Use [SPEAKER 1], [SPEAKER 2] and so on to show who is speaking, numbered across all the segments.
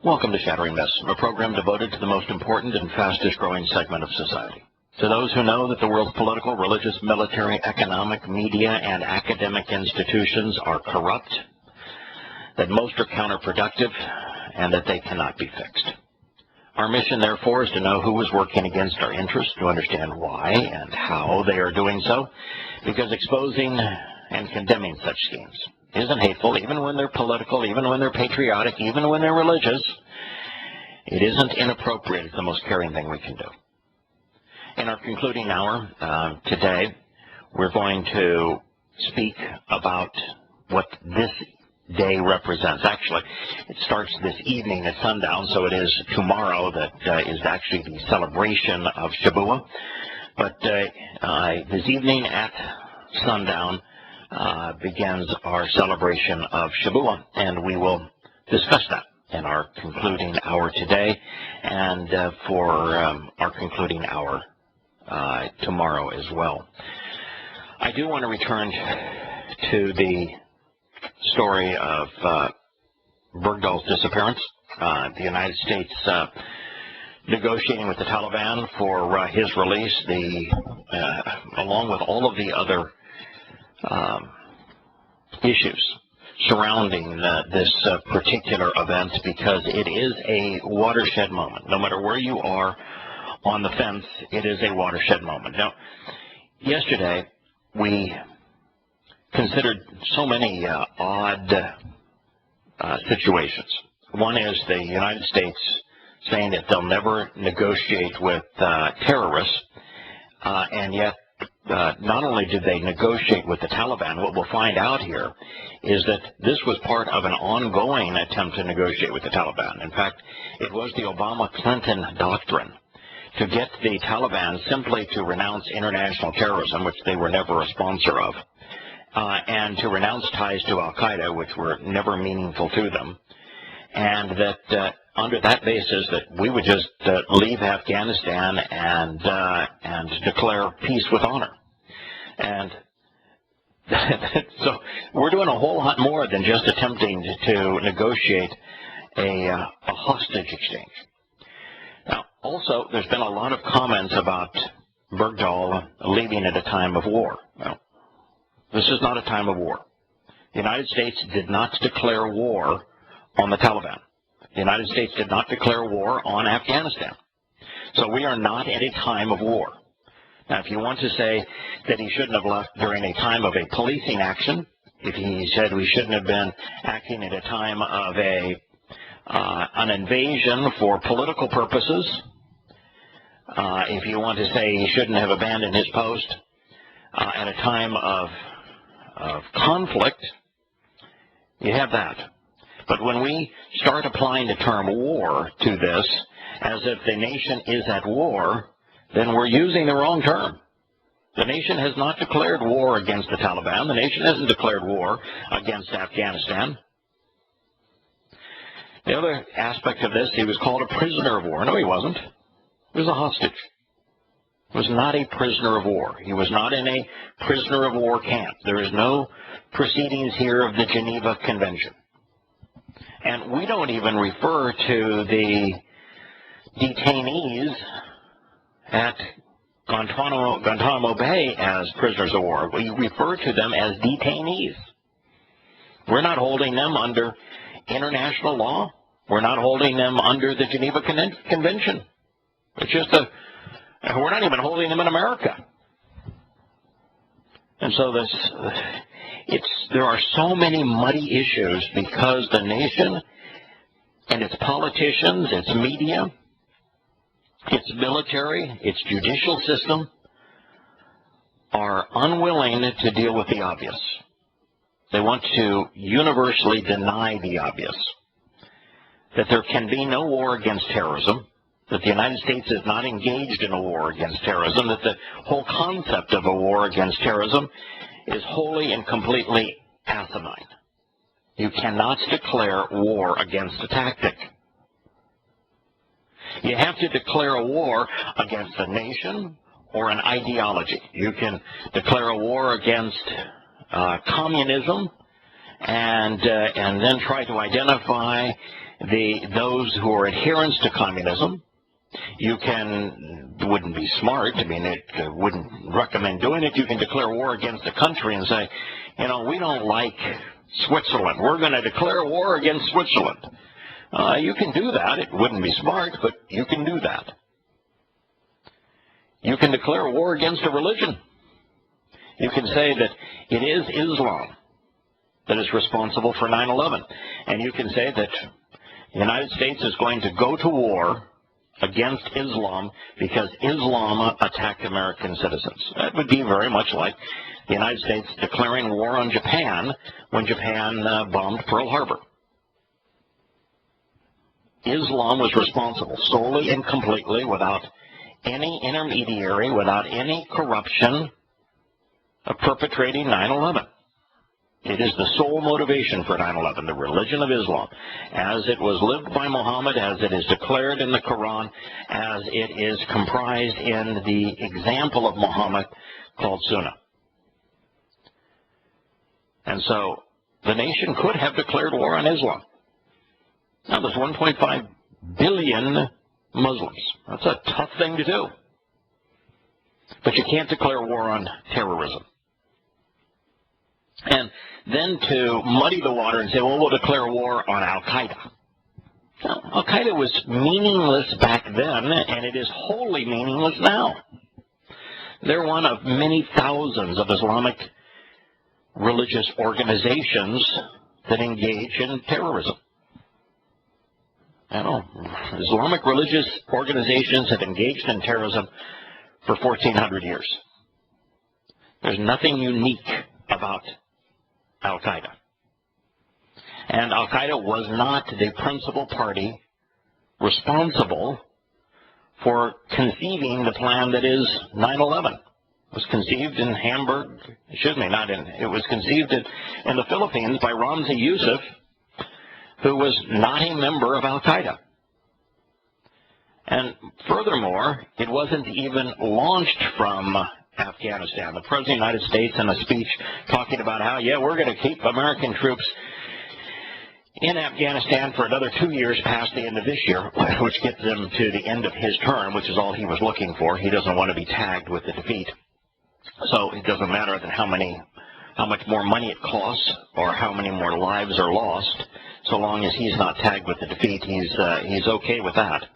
[SPEAKER 1] Welcome to Shattering Myths, a program devoted to the most important and fastest growing segment of society. To those who know that the world's political, religious, military, economic, media, and academic institutions are corrupt, that most are counterproductive, and that they cannot be fixed. Our mission, therefore, is to know who is working against our interests, to understand why and how they are doing so, because exposing and condemning such schemes isn't hateful, even when they're political, even when they're patriotic, even when they're religious. It isn't inappropriate. It's the most caring thing we can do. In our concluding hour today, we're going to speak about what this day represents. Actually, it starts this evening at sundown, so it is tomorrow that is actually the celebration of Yahowah. But this evening at sundown begins our celebration of Yahowah, and we will discuss that in our concluding hour today and for our concluding hour tomorrow as well. I do want to return to the story of Bergdahl's disappearance, the United States negotiating with the Taliban for his release, along with all of the other issues surrounding this particular event, because it is a watershed moment. No matter where you are on the fence, it is a watershed moment. Now, yesterday we considered so many odd situations. One is the United States saying that they'll never negotiate with terrorists, and yet not only did they negotiate with the Taliban, what we'll find out here is that this was part of an ongoing attempt to negotiate with the Taliban. In fact, it was the Obama-Clinton doctrine to get the Taliban simply to renounce international terrorism, which they were never a sponsor of, and to renounce ties to al-Qaeda, which were never meaningful to them, and that under that basis that we would just leave Afghanistan and declare peace with honor. And so we're doing a whole lot more than just attempting to negotiate a hostage exchange. Now, also, there's been a lot of comments about Bergdahl leaving at a time of war. Well, this is not a time of war. The United States did not declare war on the Taliban. The United States did not declare war on Afghanistan. So we are not at a time of war. Now, if you want to say that he shouldn't have left during a time of a policing action, if he said we shouldn't have been acting at a time of an invasion for political purposes, if you want to say he shouldn't have abandoned his post at a time of conflict, you have that. But when we start applying the term war to this, as if the nation is at war, then we're using the wrong term. The nation has not declared war against the Taliban. The nation hasn't declared war against Afghanistan. The other aspect of this, he was called a prisoner of war. No, he wasn't. He was a hostage. He was not a prisoner of war. He was not in a prisoner of war camp. There is no proceedings here of the Geneva Convention. And we don't even refer to the detainees at Guantanamo Bay as prisoners of war. We refer to them as detainees. We're not holding them under international law. We're not holding them under the Geneva Convention. It's just we're not even holding them in America. And so there are so many muddy issues because the nation and its politicians, its media, its military, its judicial system are unwilling to deal with the obvious. They want to universally deny the obvious, that there can be no war against terrorism, that the United States is not engaged in a war against terrorism, that the whole concept of a war against terrorism is wholly and completely asinine. You cannot declare war against a tactic. You have to declare a war against a nation or an ideology. You can declare a war against communism and then try to identify those who are adherents to communism. You wouldn't be smart, I mean, it wouldn't recommend doing it. You can declare war against a country and say, you know, we don't like Switzerland. We're going to declare war against Switzerland. You can do that. It wouldn't be smart, but you can do that. You can declare war against a religion. You can say that it is Islam that is responsible for 9/11. And you can say that the United States is going to go to war against Islam because Islam attacked American citizens. That would be very much like the United States declaring war on Japan when Japan bombed Pearl Harbor. Islam was responsible solely and completely, without any intermediary, without any corruption, of perpetrating 9/11. It is the sole motivation for 9/11, the religion of Islam, as it was lived by Muhammad, as it is declared in the Quran, as it is comprised in the example of Muhammad called Sunnah. And so the nation could have declared war on Islam. Now, there's 1.5 billion Muslims. That's a tough thing to do. But you can't declare war on terrorism. And then to muddy the water and say, well, we'll declare war on al-Qaeda. Now, al-Qaeda was meaningless back then, and it is wholly meaningless now. They're one of many thousands of Islamic religious organizations that engage in terrorism. I know, Islamic religious organizations have engaged in terrorism for 1,400 years. There's nothing unique about al-Qaeda. And al-Qaeda was not the principal party responsible for conceiving the plan that is 9/11. It was conceived in Hamburg, it was conceived in the Philippines by Ramzi Youssef, who was not a member of al-Qaeda. And furthermore, it wasn't even launched from Afghanistan. The President of the United States, in a speech talking about how, yeah, we're going to keep American troops in Afghanistan for another 2 years past the end of this year, which gets them to the end of his term, which is all he was looking for. He doesn't want to be tagged with the defeat. So it doesn't matter that how much more money it costs or how many more lives are lost. So long as he's not tagged with the defeat, he's okay with that.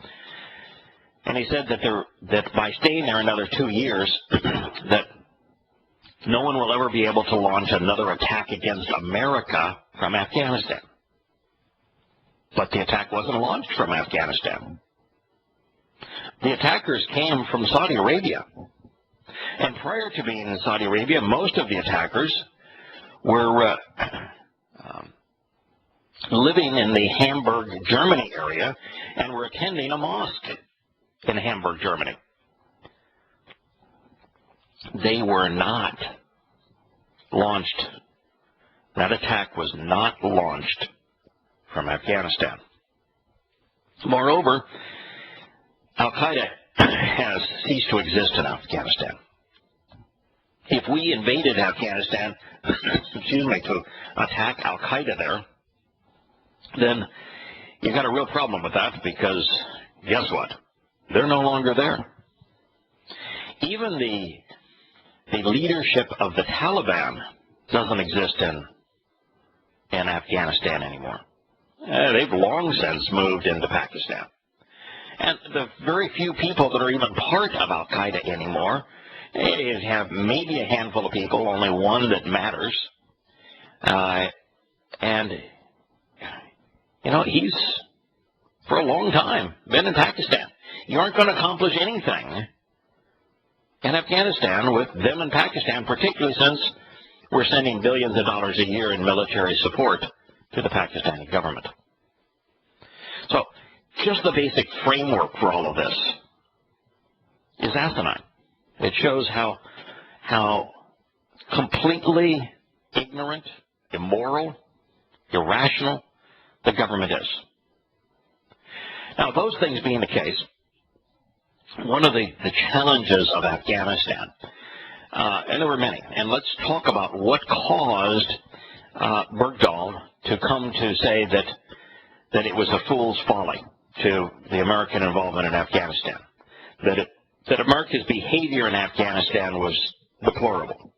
[SPEAKER 1] And he said that by staying there another 2 years, that no one will ever be able to launch another attack against America from Afghanistan. But the attack wasn't launched from Afghanistan. The attackers came from Saudi Arabia. And prior to being in Saudi Arabia, most of the attackers were living in the Hamburg, Germany area and were attending a mosque in Hamburg, Germany. They were not launched. That attack was not launched from Afghanistan. Moreover, al-Qaeda has ceased to exist in Afghanistan. If we invaded Afghanistan, to attack al-Qaeda there, then you've got a real problem with that, because guess what? They're no longer there. Even the leadership of the Taliban doesn't exist in Afghanistan anymore. They've long since moved into Pakistan. And the very few people that are even part of al-Qaeda anymore, they have maybe a handful of people, only one that matters. And, you know, he's, for a long time, been in Pakistan. You aren't going to accomplish anything in Afghanistan with them in Pakistan, particularly since we're sending billions of dollars a year in military support to the Pakistani government. So just the basic framework for all of this is asinine. It shows how completely ignorant, immoral, irrational the government is. Now, those things being the case, one of the challenges of Afghanistan, and there were many, and let's talk about what caused Bergdahl to come to say that it was a fool's folly to the American involvement in Afghanistan, that America's behavior in Afghanistan was deplorable,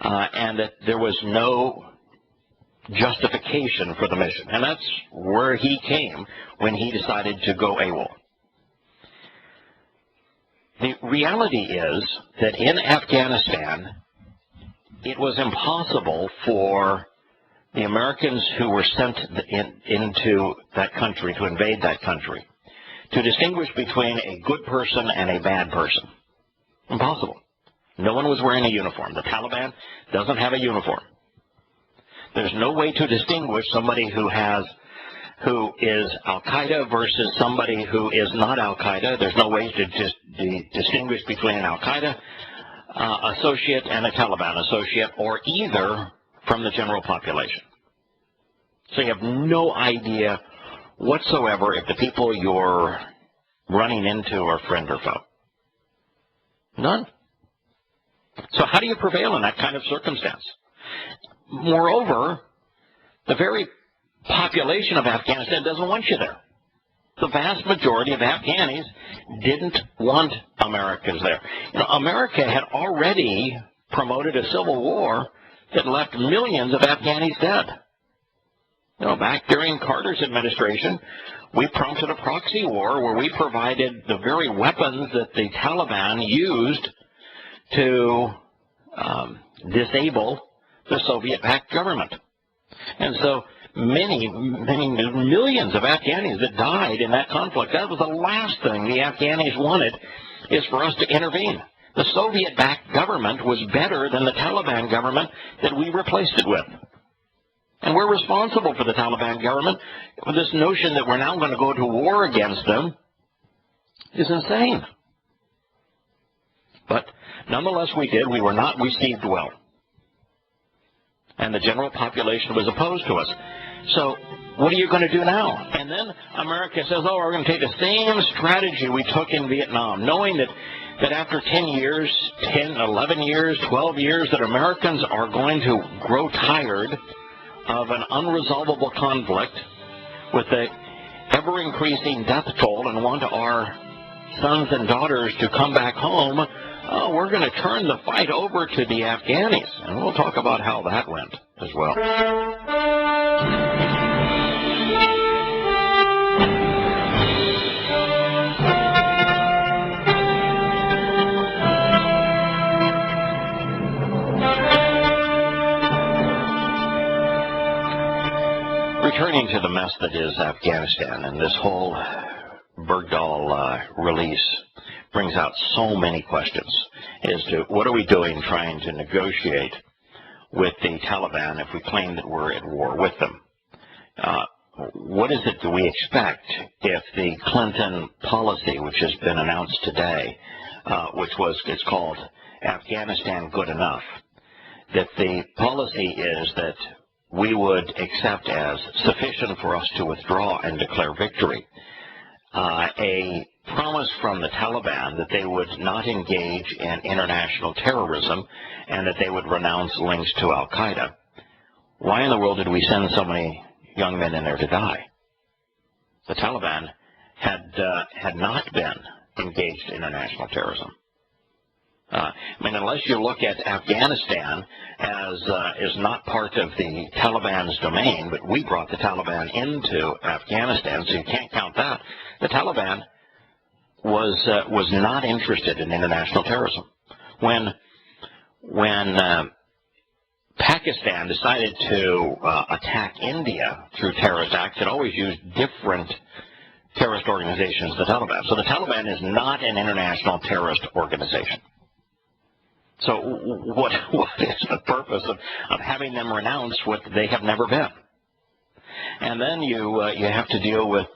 [SPEAKER 1] and that there was no justification for the mission. And that's where he came when he decided to go AWOL. The reality is that in Afghanistan, it was impossible for the Americans who were sent into that country, to invade that country, to distinguish between a good person and a bad person. Impossible. No one was wearing a uniform. The Taliban doesn't have a uniform. There's no way to distinguish somebody who is al-Qaeda versus somebody who is not al-Qaeda. There's no way to distinguish between an al-Qaeda associate and a Taliban associate, or either from the general population. So you have no idea whatsoever if the people you're running into are friend or foe. None. So how do you prevail in that kind of circumstance? Moreover, the very population of Afghanistan doesn't want you there. The vast majority of Afghanis didn't want Americans there. You know, America had already promoted a civil war that left millions of Afghanis dead. You know, back during Carter's administration, we prompted a proxy war where we provided the very weapons that the Taliban used to disable the Soviet-backed government. And so many millions of Afghanis that died in that conflict, that was the last thing the Afghanis wanted, is for us to intervene. The Soviet-backed government was better than the Taliban government that we replaced it with. And we're responsible for the Taliban government. This notion that we're now going to go to war against them is insane. But nonetheless we did. We were not received well. And the general population was opposed to us. So what are you going to do now? And then America says, oh, we're going to take the same strategy we took in Vietnam, knowing that after 10 years, 10, 11 years, 12 years, that Americans are going to grow tired of an unresolvable conflict with the ever-increasing death toll and want our sons and daughters to come back home. Oh, we're going to turn the fight over to the Afghanis. And we'll talk about how that went as well. Returning to the mess that is Afghanistan, and this whole Bergdahl release brings out so many questions as to what are we doing trying to negotiate with the Taliban if we claim that we're at war with them? What is it that we expect if the Clinton policy, which has been announced today, it's called Afghanistan Good Enough, that the policy is that we would accept as sufficient for us to withdraw and declare victory a promise from the Taliban that they would not engage in international terrorism and that they would renounce links to al-Qaeda. Why in the world did we send so many young men in there to die? The Taliban had not been engaged in international terrorism. Unless you look at Afghanistan as is not part of the Taliban's domain, but we brought the Taliban into Afghanistan, so you can't count that. The Taliban was not interested in international terrorism. When Pakistan decided to attack India through terrorist acts, it always used different terrorist organizations than the Taliban. So the Taliban is not an international terrorist organization. So what is the purpose of having them renounce what they have never been? And then you have to deal with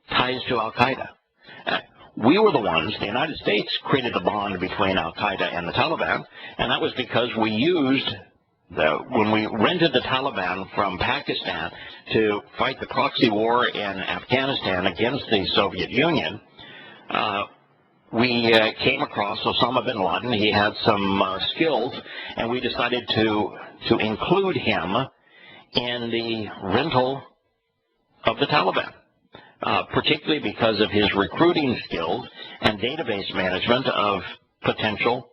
[SPEAKER 1] ties to al-Qaeda. We were the ones, the United States created the bond between al-Qaeda and the Taliban, and that was because we used when we rented the Taliban from Pakistan to fight the proxy war in Afghanistan against the Soviet Union. we came across Osama bin Laden. He had some skills, and we decided to include him in the rental of the Taliban, particularly because of his recruiting skills and database management of potential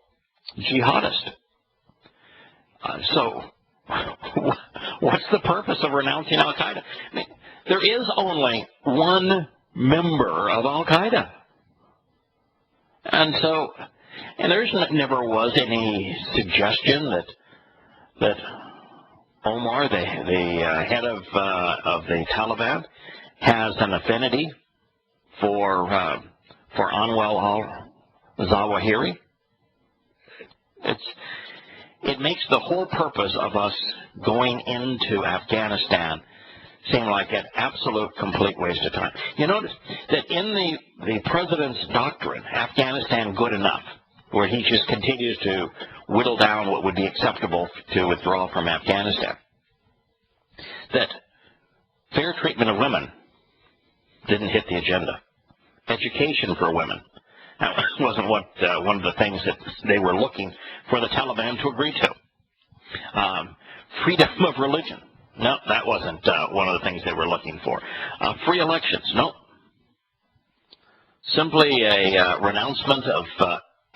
[SPEAKER 1] jihadists. So what's the purpose of renouncing al-Qaeda? I mean, there is only one member of al-Qaeda. And so, and never was any suggestion that Omar, the head of the Taliban, has an affinity for Anwar al-Zawahiri. It makes the whole purpose of us going into Afghanistan seem like an absolute complete waste of time. You notice that in the president's doctrine, Afghanistan good enough, where he just continues to whittle down what would be acceptable to withdraw from Afghanistan, that fair treatment of women didn't hit the agenda. Education for women. That wasn't what one of the things that they were looking for the Taliban to agree to. Freedom of religion. No, that wasn't one of the things they were looking for. Free elections. No. Simply a renouncement of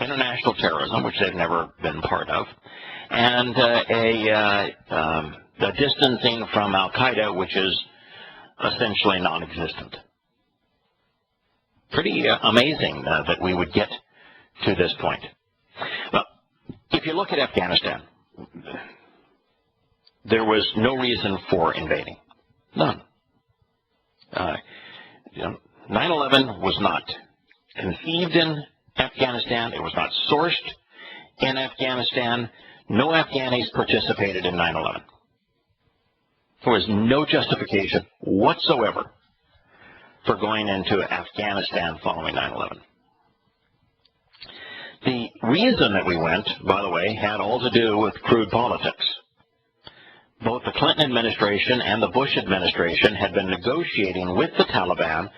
[SPEAKER 1] international terrorism, which they've never been part of, and a distancing from al-Qaeda, which is essentially non-existent. Pretty amazing that we would get to this point. Well, if you look at Afghanistan, there was no reason for invading. None. 9/11 was not conceived in Afghanistan. It was not sourced in Afghanistan. No Afghanis participated in 9/11. There was no justification whatsoever for going into Afghanistan following 9/11. The reason that we went, by the way, had all to do with crude politics. Both the Clinton administration and the Bush administration had been negotiating with the Taliban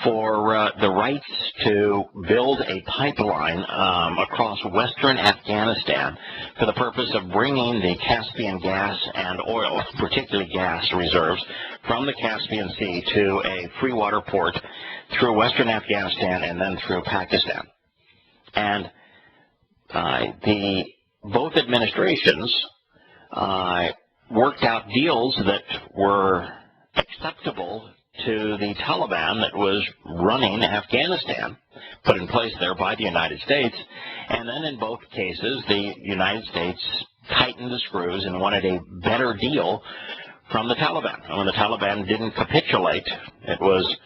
[SPEAKER 1] for the rights to build a pipeline across western Afghanistan for the purpose of bringing the Caspian gas and oil, particularly gas reserves, from the Caspian Sea to a free water port through western Afghanistan and then through Pakistan. And both administrations worked out deals that were acceptable to the Taliban that was running Afghanistan, put in place there by the United States. And then in both cases, the United States tightened the screws and wanted a better deal from the Taliban. And when the Taliban didn't capitulate, it was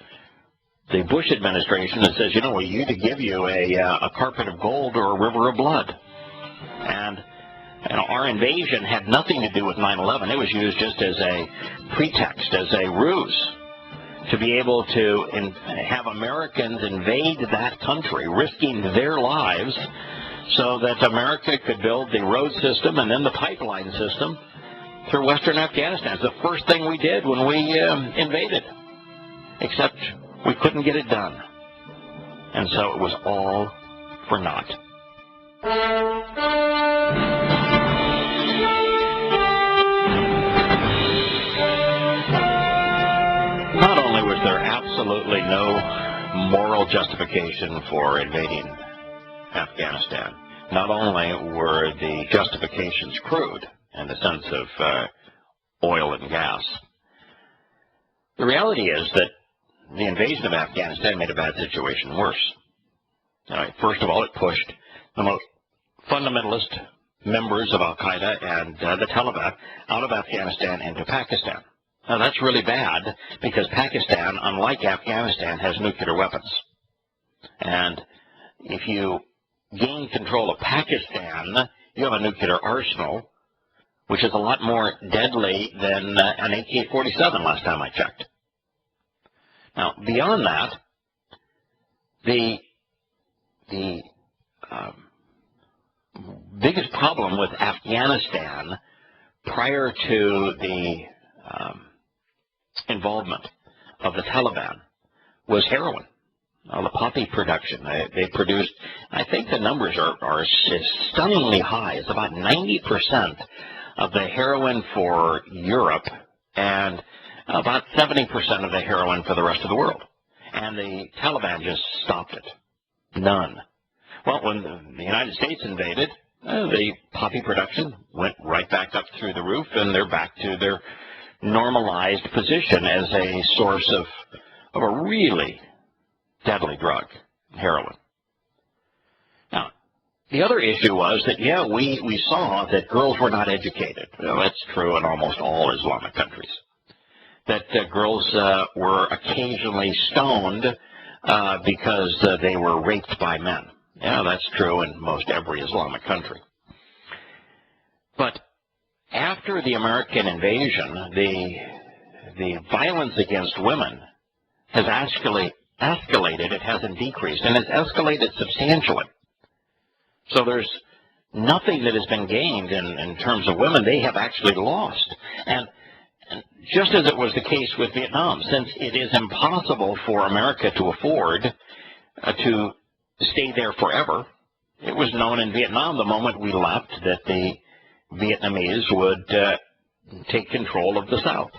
[SPEAKER 1] the Bush administration that says, we either give you a carpet of gold or a river of blood. And our invasion had nothing to do with 9/11. It was used just as a pretext, as a ruse, to be able to have Americans invade that country, risking their lives, so that America could build the road system and then the pipeline system through western Afghanistan. It's the first thing we did when we invaded, except we couldn't get it done. And so it was all for naught. Not only was there absolutely no moral justification for invading Afghanistan, not only were the justifications crude in the sense of oil and gas, the reality is that the invasion of Afghanistan made a bad situation worse. First of all, it pushed the most fundamentalist members of al-Qaeda and the Taliban out of Afghanistan into Pakistan. Now, that's really bad because Pakistan, unlike Afghanistan, has nuclear weapons. And if you gain control of Pakistan, you have a nuclear arsenal, which is a lot more deadly than an AK-47 last time I checked. Now, beyond that, the biggest problem with Afghanistan prior to the involvement of the Taliban was heroin. The poppy production. They produced, I think the numbers are stunningly high. It's about 90% of the heroin for Europe and about 70% of the heroin for the rest of the world. And the Taliban just stopped it. None. Well, when the United States invaded, the poppy production went right back up through the roof, and they're back to their normalized position as a source of a really deadly drug, heroin. Now, the other issue was that, we saw that girls were not educated. Well, that's true in almost all Islamic countries. That girls were occasionally stoned because they were raped by men. Yeah, that's true in most every Islamic country. But after the American invasion, the violence against women has escalated. It hasn't decreased, and it's escalated substantially. So there's nothing that has been gained in terms of women. They have actually lost. And just as it was the case with Vietnam, since it is impossible for America to afford to stay there forever, it was known in Vietnam the moment we left that the Vietnamese would take control of the South.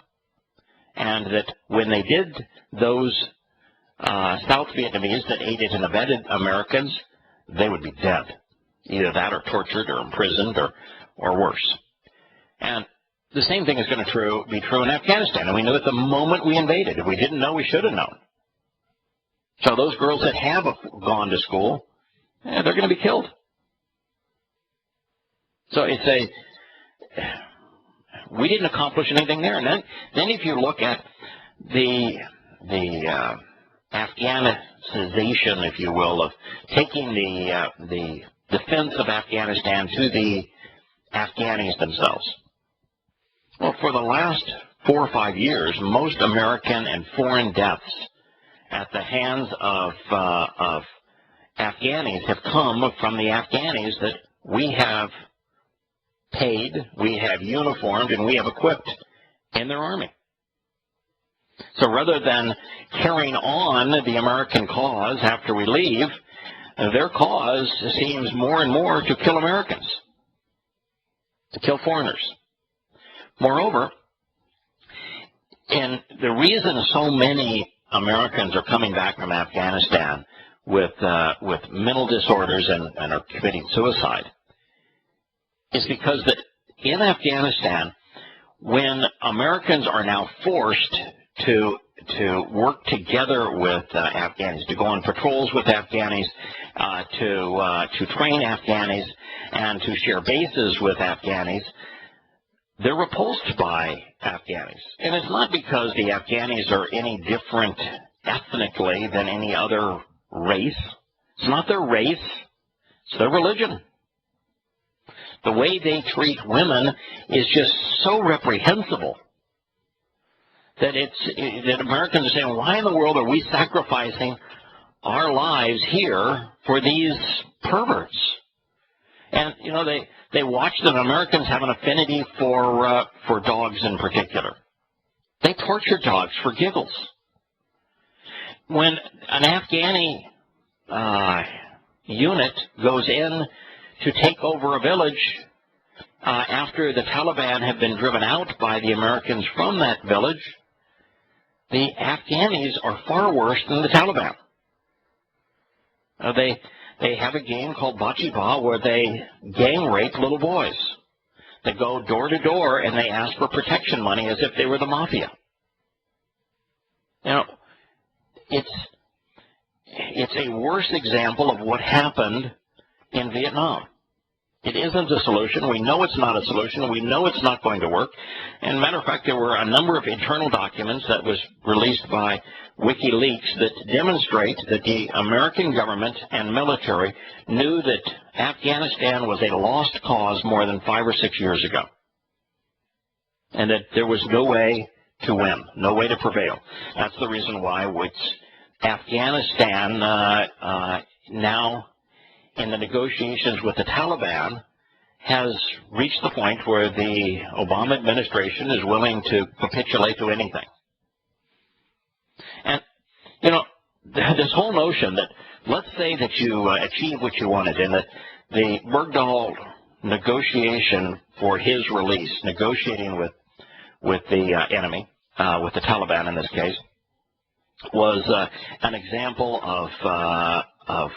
[SPEAKER 1] And that when they did, those South Vietnamese that aided and abetted Americans, they would be dead. Either that or tortured or imprisoned or worse. And the same thing is going to be true in Afghanistan. And we knew it the moment we invaded. If we didn't know, we should have known. So those girls that have gone to school, they're going to be killed. So we didn't accomplish anything there. And then if you look at the Afghanization, if you will, of taking the defense of Afghanistan to the Afghanis themselves. Well, for the last 4 or 5 years, most American and foreign deaths at the hands of Afghanis have come from the Afghanis that we have paid, we have uniformed, and we have equipped in their army. So rather than carrying on the American cause after we leave, their cause seems more and more to kill Americans, to kill foreigners. Moreover, and the reason so many Americans are coming back from Afghanistan with mental disorders and are committing suicide is because that in Afghanistan, when Americans are now forced to work together with Afghanis, to go on patrols with Afghanis, to train Afghanis, and to share bases with Afghanis, they're repulsed by Afghanis. And it's not because the Afghanis are any different ethnically than any other race. It's not their race. It's their religion. The way they treat women is just so reprehensible that that Americans are saying, why in the world are we sacrificing our lives here for these perverts? And, they watch that Americans have an affinity for dogs in particular. They torture dogs for giggles. When an Afghani unit goes in to take over a village after the Taliban have been driven out by the Americans from that village, the Afghanis are far worse than the Taliban. They have a game called Bocce Ball where they gang rape little boys. They go door to door and they ask for protection money as if they were the mafia. It's a worse example of what happened in Vietnam. It isn't a solution. We know it's not a solution. We know it's not going to work. And matter of fact, there were a number of internal documents that was released by WikiLeaks that demonstrate that the American government and military knew that Afghanistan was a lost cause more than 5 or 6 years ago. And that there was no way to win, no way to prevail. That's the reason why Afghanistan now, in the negotiations with the Taliban, has reached the point where the Obama administration is willing to capitulate to anything. And, this whole notion that, let's say that you achieve what you wanted, and that the Bergdahl negotiation for his release, negotiating with the enemy, with the Taliban in this case, was an example of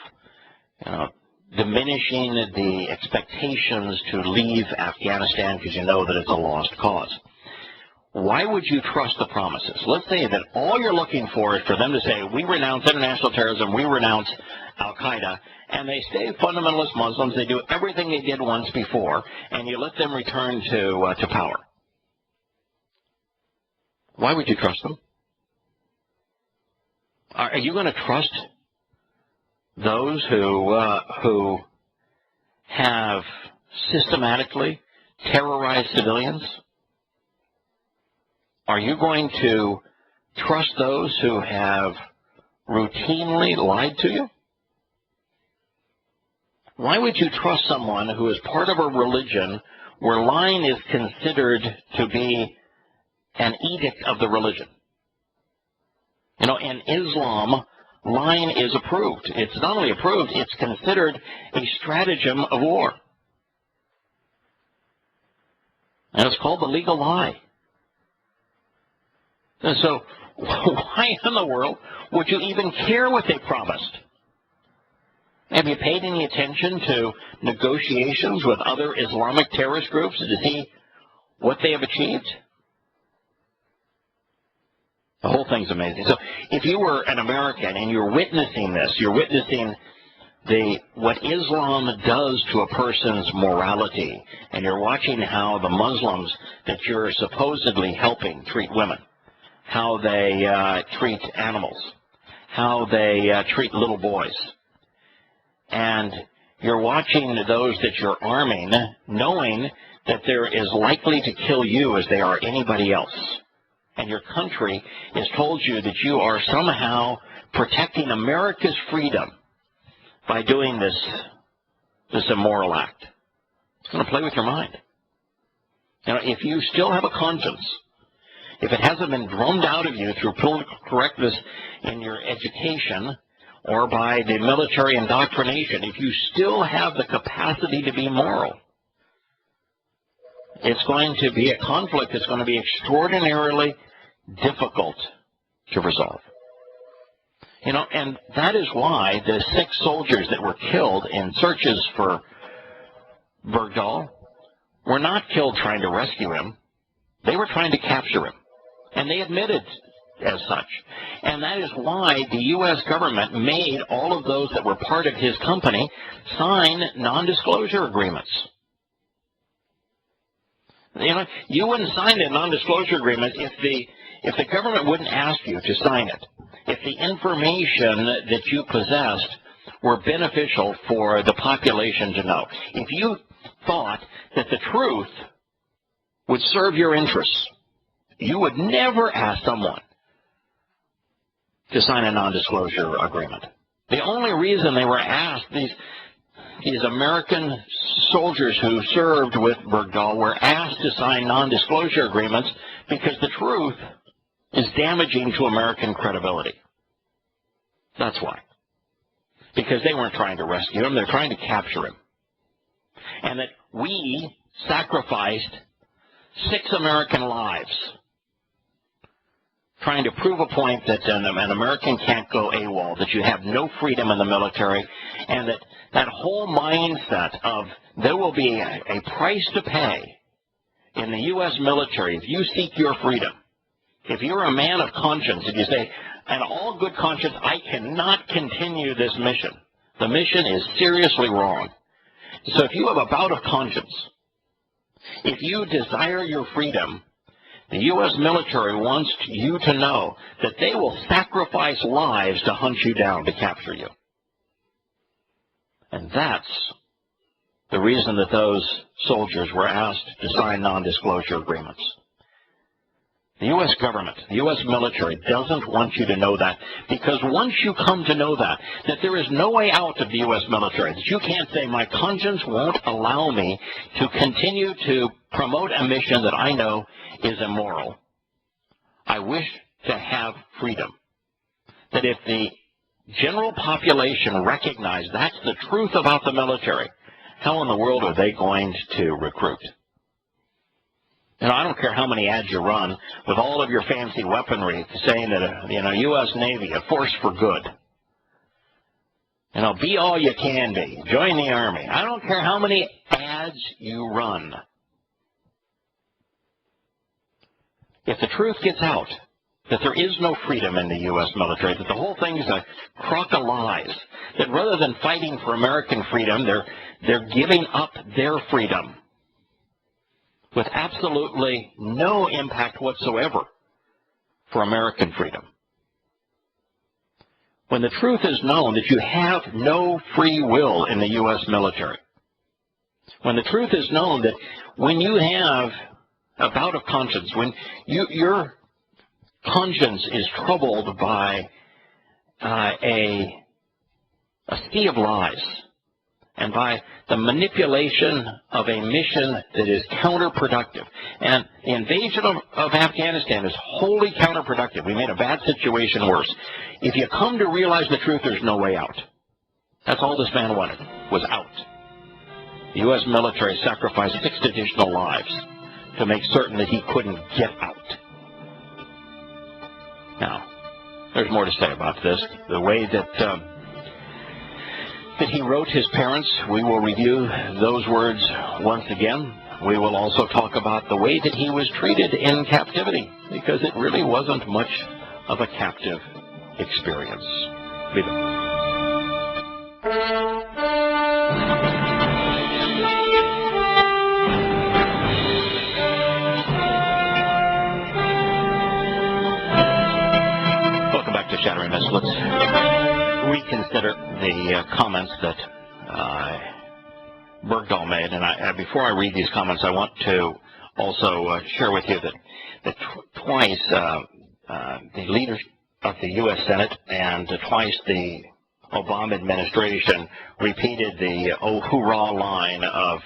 [SPEAKER 1] diminishing the expectations to leave Afghanistan because you know that it's a lost cause. Why would you trust the promises? Let's say that all you're looking for is for them to say, we renounce international terrorism, we renounce al-Qaeda, and they stay fundamentalist Muslims, they do everything they did once before, and you let them return to power. Why would you trust them? Are you going to trust those who have systematically terrorized civilians? Are you going to trust those who have routinely lied to you? Why would you trust someone who is part of a religion where lying is considered to be an edict of the religion? You know, in Islam, lying is approved. It's not only approved, it's considered a stratagem of war. And it's called the legal lie. And so, why in the world would you even care what they promised? Have you paid any attention to negotiations with other Islamic terrorist groups to see what they have achieved? The whole thing's amazing. So, if you were an American and you're witnessing this, you're witnessing what Islam does to a person's morality, and you're watching how the Muslims that you're supposedly helping treat women, how they treat animals, how they treat little boys. And you're watching those that you're arming, knowing that they're as likely to kill you as they are anybody else. And your country has told you that you are somehow protecting America's freedom by doing this immoral act. It's going to play with your mind. You know, if you still have a conscience, if it hasn't been drummed out of you through political correctness in your education or by the military indoctrination, if you still have the capacity to be moral, it's going to be a conflict that's going to be extraordinarily difficult to resolve. You know, and that is why the 6 soldiers that were killed in searches for Bergdahl were not killed trying to rescue him. They were trying to capture him. And they admitted as such. And that is why the U.S. government made all of those that were part of his company sign non-disclosure agreements. You know, you wouldn't sign a non-disclosure agreement if the government wouldn't ask you to sign it. If the information that you possessed were beneficial for the population to know. If you thought that the truth would serve your interests, you would never ask someone to sign a non-disclosure agreement. The only reason they were asked, these American soldiers who served with Bergdahl were asked to sign non-disclosure agreements because the truth is damaging to American credibility. That's why. Because they weren't trying to rescue him, they're trying to capture him. And that we sacrificed 6 American lives trying to prove a point that an American can't go AWOL, that you have no freedom in the military, and that whole mindset of there will be a price to pay in the U.S. military if you seek your freedom. If you're a man of conscience, if you say, in all good conscience, I cannot continue this mission. The mission is seriously wrong. So if you have a bout of conscience, if you desire your freedom, the U.S. military wants you to know that they will sacrifice lives to hunt you down, to capture you. And that's the reason that those soldiers were asked to sign non-disclosure agreements. The U.S. government, the U.S. military doesn't want you to know that, because once you come to know that there is no way out of the U.S. military, that you can't say, my conscience won't allow me to continue to promote a mission that I know is immoral. I wish to have freedom. That if the general population recognize that's the truth about the military, how in the world are they going to recruit? I don't care how many ads you run with all of your fancy weaponry saying that, U.S. Navy, a force for good. Be all you can be. Join the Army. I don't care how many ads you run. If the truth gets out that there is no freedom in the U.S. military, that the whole thing is a crock of lies, that rather than fighting for American freedom, they're giving up their freedom with absolutely no impact whatsoever for American freedom. When the truth is known that you have no free will in the U.S. military, when the truth is known that when you have a bout of conscience, when your conscience is troubled by a sea of lies and by the manipulation of a mission that is counterproductive. And the invasion of Afghanistan is wholly counterproductive. We made a bad situation worse. If you come to realize the truth, there's no way out. That's all this man wanted, was out. The U.S. military sacrificed 6 additional lives to make certain that he couldn't get out. Now, there's more to say about this. The way that he wrote his parents, we will review those words once again. We will also talk about the way that he was treated in captivity, because it really wasn't much of a captive experience. Leave it. Shattering Myths. Let's reconsider the comments that Bergdahl made. And before I read these comments, I want to also share with you that twice the leaders of the U.S. Senate and twice the Obama administration repeated the "oh hoorah" line of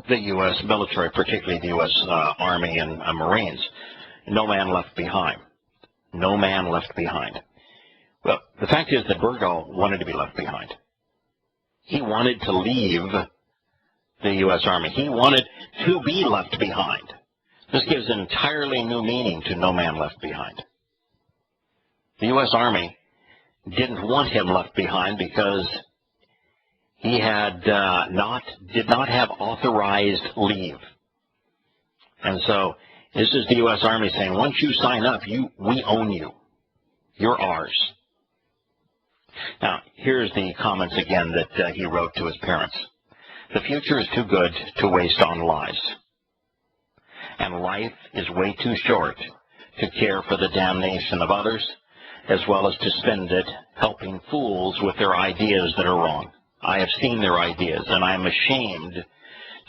[SPEAKER 1] the U.S. military, particularly the U.S. Army and Marines. No man left behind. No man left behind. Well, the fact is that Bergdahl wanted to be left behind. He wanted to leave the U.S. Army. He wanted to be left behind. This gives an entirely new meaning to no man left behind. The U.S. Army didn't want him left behind because he had did not have authorized leave. And so this is the U.S. Army saying, once you sign up, we own you. You're ours. Now, here's the comments again that he wrote to his parents. The future is too good to waste on lies. And life is way too short to care for the damnation of others, as well as to spend it helping fools with their ideas that are wrong. I have seen their ideas, and I am ashamed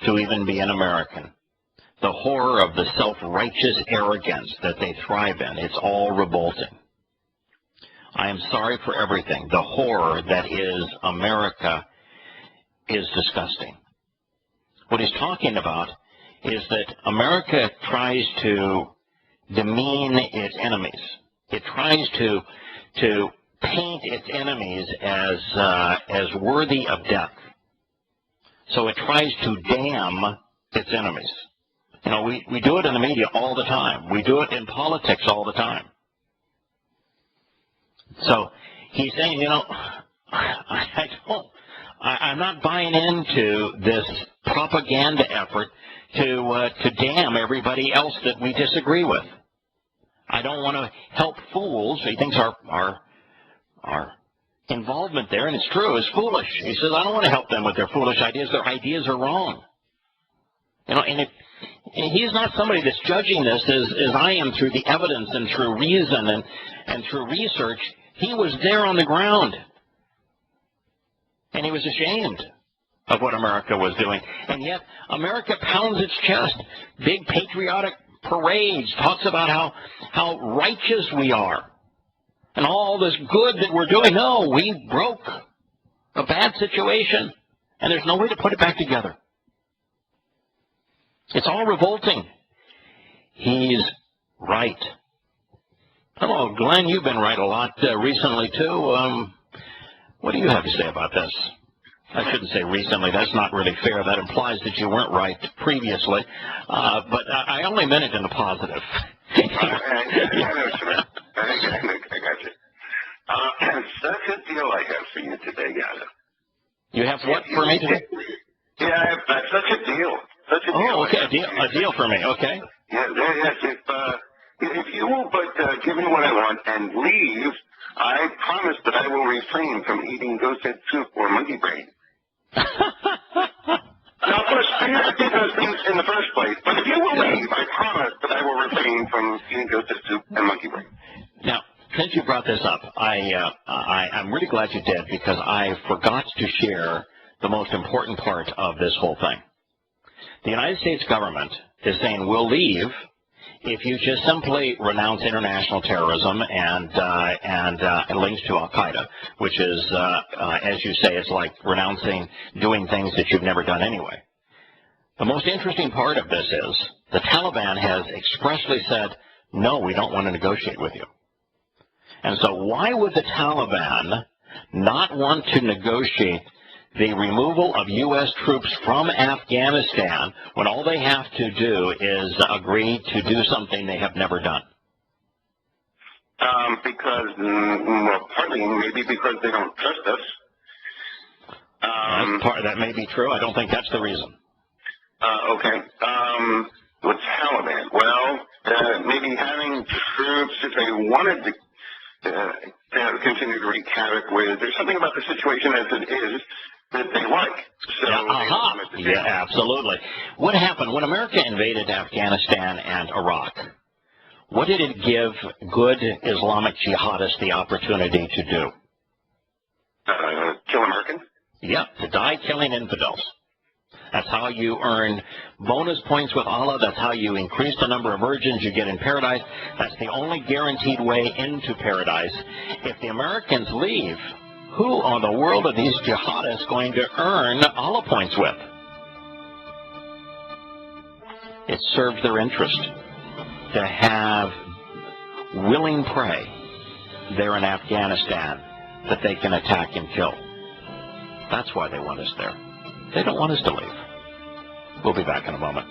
[SPEAKER 1] to even be an American. The horror of the self-righteous arrogance that they thrive in, it's all revolting. I am sorry for everything. The horror that is America is disgusting. What he's talking about is that America tries to demean its enemies. It tries to paint its enemies as worthy of death. So it tries to damn its enemies. We do it in the media all the time. We do it in politics all the time. So he's saying, I'm not buying into this propaganda effort to damn everybody else that we disagree with. I don't want to help fools. He thinks our involvement there, and it's true, is foolish. He says, I don't want to help them with their foolish ideas. Their ideas are wrong. And he's not somebody that's judging this as I am through the evidence and through reason and through research. He was there on the ground. And he was ashamed of what America was doing. And yet America pounds its chest. Big patriotic parades, talks about how righteous we are. And all this good that we're doing. No, we broke a bad situation. And there's no way to put it back together. It's all revolting. He's right. Hello, Glenn. You've been right a lot recently, too. What do you have to say about this? I shouldn't say recently. That's not really fair. That implies that you weren't right previously. But I only meant it in a positive.
[SPEAKER 2] I got you. Such a deal I have for you today, Yahowah.
[SPEAKER 1] You have what for me today?
[SPEAKER 2] Yeah, I have such a deal. Such a deal.
[SPEAKER 1] Oh, okay, a deal for me, okay.
[SPEAKER 2] Yes, if you will but give me what I want and leave, I promise that I will refrain from eating ghost head soup or monkey brain. Now, first, I never did those things in the first place, but if you will leave, I promise that I will refrain from eating ghost head soup and monkey brain.
[SPEAKER 1] Now, since you brought this up, I'm really glad you did, because I forgot to share the most important part of this whole thing. The United States government is saying we'll leave if you just simply renounce international terrorism and links to al-Qaeda, which is, as you say, it's like renouncing doing things that you've never done anyway. The most interesting part of this is the Taliban has expressly said, no, we don't want to negotiate with you. And so why would the Taliban not want to negotiate the removal of U.S. troops from Afghanistan when all they have to do is agree to do something they have never done?
[SPEAKER 2] Because, well, partly maybe because they don't trust us.
[SPEAKER 1] That may be true. I don't think that's the reason.
[SPEAKER 2] Okay. What's Taliban? Well, maybe having troops, if they wanted to continue to wreak havoc with, there's something about the situation as it is that they like. So
[SPEAKER 1] yeah, absolutely. What happened when America invaded Afghanistan and Iraq? What did it give good Islamic jihadists the opportunity to do?
[SPEAKER 2] Kill Americans?
[SPEAKER 1] Yeah, to die killing infidels. That's how you earn bonus points with Allah. That's how you increase the number of virgins you get in paradise. That's the only guaranteed way into paradise. If the Americans leave, who on the world are these jihadists going to earn Allah points with? It serves their interest to have willing prey there in Afghanistan that they can attack and kill. That's why they want us there. They don't want us to leave. We'll be back in a moment.